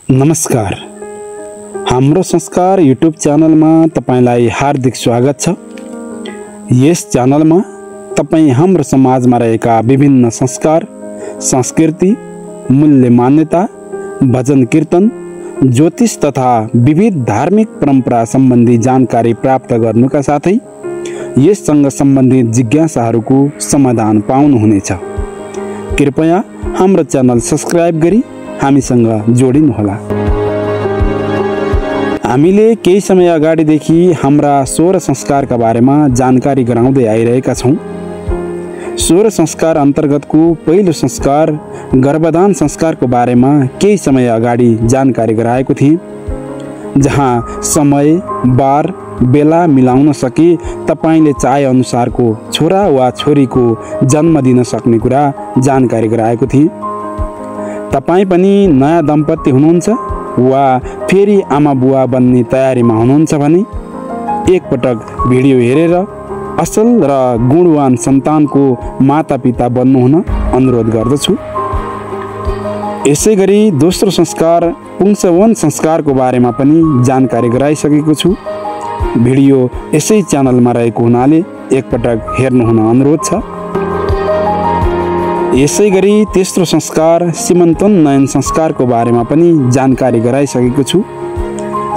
नमस्कार। हाम्रो संस्कार युट्युब च्यानलमा तपाईलाई हार्दिक स्वागत छ। यस च्यानलमा तपाई हाम्रो समाजमा रहेका विभिन्न संस्कार, संस्कृति, मूल्य मान्यता, भजन कीर्तन, ज्योतिष तथा विविध धार्मिक परम्परा सम्बन्धी जानकारी प्राप्त गर्नुका साथै यससँग सम्बन्धित जिज्ञासाहरूको समाधान पाउनुहुनेछ। कृपया हाम्रो च्यानल सब्स्क्राइब गरी हामीसँग जोडिनुहोला। हामीले केही समय अगाडिदेखि हाम्रा 16 संस्कारका बारेमा जानकारी गराउँदै आइरहेका छौँ। 16 संस्कार अन्तर्गतको पहिलो संस्कार गर्भदान संस्कारको बारेमा केही समय अगाडि जानकारी गराएको थिएँ, जहाँ समय, बार, बेला मिलाउन सके तपाईले चाहे अनुसारको छोरा वा छोरीको जन्म दिन सक्ने कुरा जानकारी गराएको थिएँ। तपाई पनि नयाँ दम्पति हुनुहुन्छ वा फेरि आमा बुवा बन्ने तयारीमा हुनुहुन्छ भने एकपटक भिडियो हेरेर असल र गुणवान सन्तानको मातापिता बन्नुहुन अनुरोध गर्दछु। यसैगरी दोस्रो संस्कार पुंसवन संस्कारको बारेमा पनि जानकारी गराइसकेको छु। भिडियो यसै च्यानलमा रहेको हुनाले एकपटक हेर्नुहुन अनुरोध छ। यसैगरी तेस्रो संस्कार सीमन्तोन्नयन संस्कारको बारेमा पनि जानकारी गराइसकेको छु।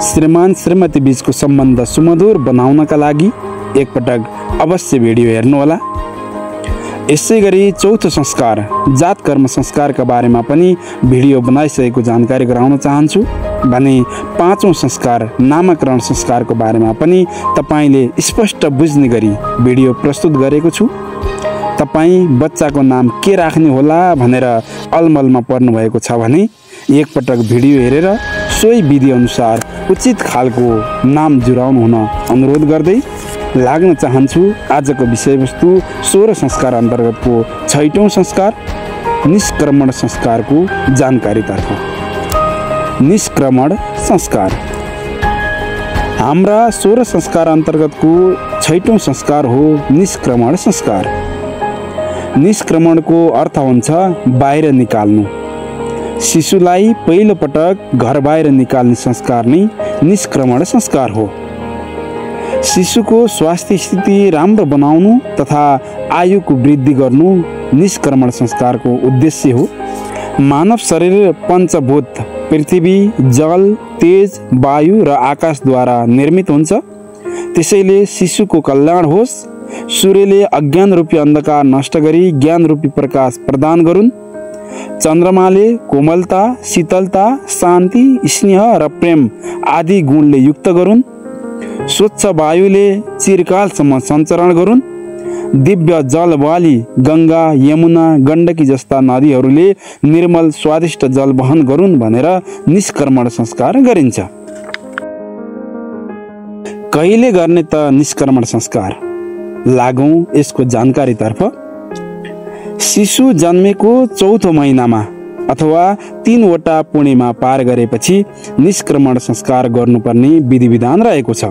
श्रीमान श्रीमती बीचको सम्बन्ध सुमधुर बनाउनका लागि एकपटक अवश्य भिडियो हेर्नुहोला। यसैगरी चौथो संस्कार जात कर्म संस्कारका बारेमा पनि भिडियो बनाइसकेको जानकारी गराउन चाहन्छु भने पाँचौं संस्कार नामकरण संस्कारको बारेमा पनि तपाईले स्पष्ट बुझ्ने गरी भिडियो प्रस्तुत गरेको छु। तपाई बच्चाको नाम के राख्ने होला भनेर अलमलमा पर्नु भएको छ भने एकपटक भिडियो हेरेर सोही विधि अनुसार उचित खालको नाम जुराउनु हुन अनुरोध गर्दै लाग्न चाहन्छु आजको विषयवस्तु 16 संस्कार अन्तर्गतको 6औं संस्कार निष्क्रमण संस्कारको जानकारीतर्फ। निष्क्रमण संस्कार हाम्रा 16 संस्कार अन्तर्गतको 6औं संस्कार हो निष्क्रमण संस्कार। निष्क्रमणको अर्थ हुन्छ बाहिर निकाल्नु। शिशुलाई पहिलो पटक घर बाहिर निकाल्ने संस्कार नै निष्क्रमण संस्कार हो। शिशुको स्वास्थ्य स्थिति राम्रो बनाउनु तथा आयुको वृद्धि गर्नु निष्क्रमण संस्कारको उद्देश्य हो। मानव शरीर पञ्चभूत पृथ्वी, जल, तेज, वायु र आकाशद्वारा निर्मित हुन्छ। त्यसैले शिशुको कल्याण होस्, सूर्यले अज्ञान रूपी अन्धकार नष्ट गरी ज्ञान रूपी प्रकाश प्रदान गरून्, चन्द्रमाले कोमलता, शीतलता, शान्ति, स्नेह र प्रेम आदि गुणले युक्त गरून्, स्वच्छ वायुले चिरकालसम्म सञ्चरण गरून्, दिव्य जल वाली गङ्गा, यमुना, गण्डकी जस्ता नदीहरूले निर्मल स्वादिष्ट जल वहन गरून् भनेर निष्क्रमण संस्कार गरिन्छ। कहिले गर्ने त निष्क्रमण संस्कार? लागौं यसको जानकारीतर्फ। शिशु जन्मेको चौथो महिनामा अथवा 3 वटा पूर्णिमा पार गरेपछि निष्क्रमण संस्कार गर्नुपर्ने विधि विधान रहेको छ।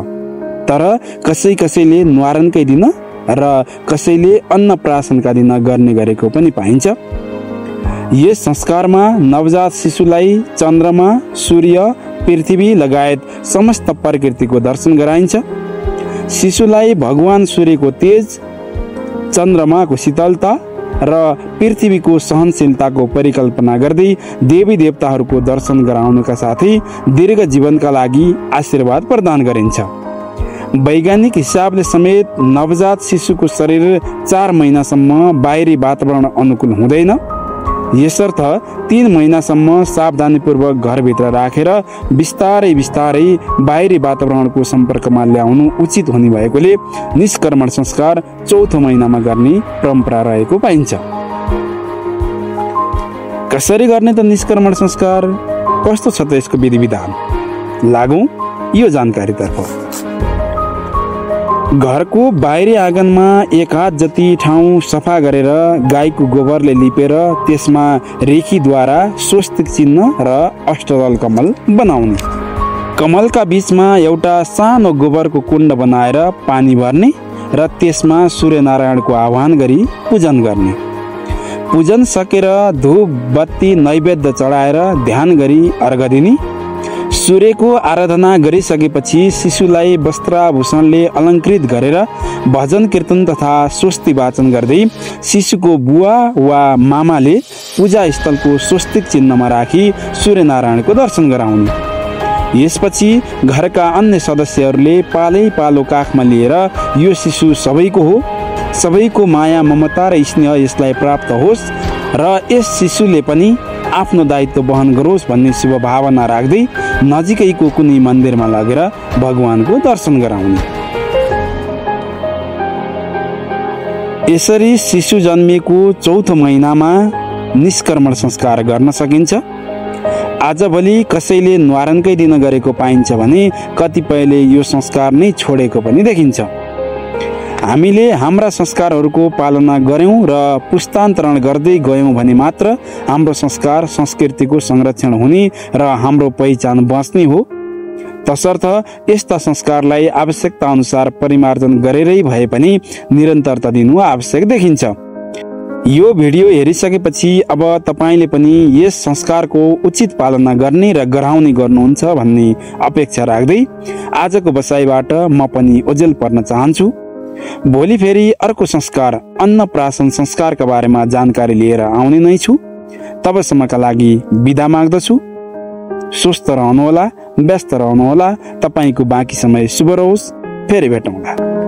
तर कसैले न्वारानकै दिन र कसैले अन्नप्राशनका दिन गर्ने गरेको पनि पाइन्छ। यस संस्कारमा नवजात शिशुलाई चन्द्रमा, सूर्य, पृथ्वी लगायत समस्त प्रकृतिको दर्शन गराइन्छ। शिशुलाई भगवान सूर्यको तेज, चन्द्रमाको शीतलता र पृथ्वीको सहनशीलताको परिकल्पना गर्दै देवी देवताहरूको दर्शन गराउनका साथै दीर्घ जीवनका लागि आशीर्वाद प्रदान गरिन्छ। वैज्ञानिक हिसाबले समेत नवजात शिशुको शरीर 4 महिनासम्म बाहिरी वातावरण अनुकूल हुँदैन। यसर्थ 3 महिनासम्म सावधानीपूर्वक घरभित्र राखेर बिस्तारै बाहिरी वातावरणको सम्पर्कमा ल्याउनु उचित हुने भएकोले निष्क्रमण संस्कार चौथो महिनामा गर्ने परम्परा रहेको पाइन्छ। कसरी गर्ने त निष्क्रमण संस्कार? कस्तो छ त यसको विधि विधान? लागौं यो जानकारीतर्फ। घरको बाहिरी आँगनमा 1 हात जति ठाउँ सफा गरेर गाईको गोबरले लिपेर त्यसमा रेखीद्वारा स्वस्तिक चिन्ह र अष्टदल कमल बनाउने। कमलका बीचमा एउटा सानो गोबरको कुण्ड बनाएर पानी भर्ने र त्यसमा सूर्यनारायणको आह्वान गरी पूजन गर्ने। पूजन सकेर धूप बत्ती नैवेद्य चढाएर ध्यान गरी अर्घ दिने। सूर्यको आराधना गरिसकेपछि शिशुलाई वस्त्राभूषणले अलङ्कृत गरेर भजन कीर्तन तथा स्वस्ति वाचन गर्दै शिशुको बुवा वा मामाले पूजा स्थलको स्वस्तिक चिन्हमा राखी सूर्यनारायणको दर्शन गराउने। यसपछि घरका अन्य सदस्यहरूले पालै पालो काखमा लिएर यो शिशु सबैको हो, सबैको माया ममता र स्नेह यसलाई प्राप्त होस् र यस शिशुले पनि आफ्नो दायित्व वहन गरोस् भन्ने शुभ भावना राख्दै नजिकैको कुनै मन्दिरमा लगेर भगवानको दर्शन गराउने। यसरी शिशु जन्मिएको चौथो महिनामा निष्क्रमण संस्कार गर्न सकिन्छ। आजभोलि कसैले न्वारानकै दिन गरेको पाइन्छ भने कतिपयले यो संस्कार नै छोडेको पनि देखिन्छ। हामीले हाम्रा संस्कारहरूको पालना गर्यौं र पुस्तान्तरण गर्दै गयौं भने मात्र हाम्रो संस्कार संस्कृतिको संरक्षण हुने र हाम्रो पहिचान बच्ने हो। तसर्थ यस्ता संस्कारलाई आवश्यकता अनुसार परिमार्जन गरेरै भए पनि निरन्तरता दिनु आवश्यक देखिन्छ। यो भिडियो हेरिसकेपछि अब तपाईले पनि यस संस्कारको उचित पालना गर्ने र गराउने गर्नुहुन्छ भन्ने अपेक्षा राख्दै आजको बसाइबाट म पनि ओझेल पर्न चाहन्छु। भोलि फेरि अर्को संस्कार अन्नप्राशन संस्कारका बारेमा जानकारी लिएर आउने नै छु। तबसम्मका लागि बिदा माग्दछु। स्वस्थ रहनुहोला, व्यस्त रहनुहोला। तपाईको बाँकी समय शुभ रहोस्। फेरि भेटौँला।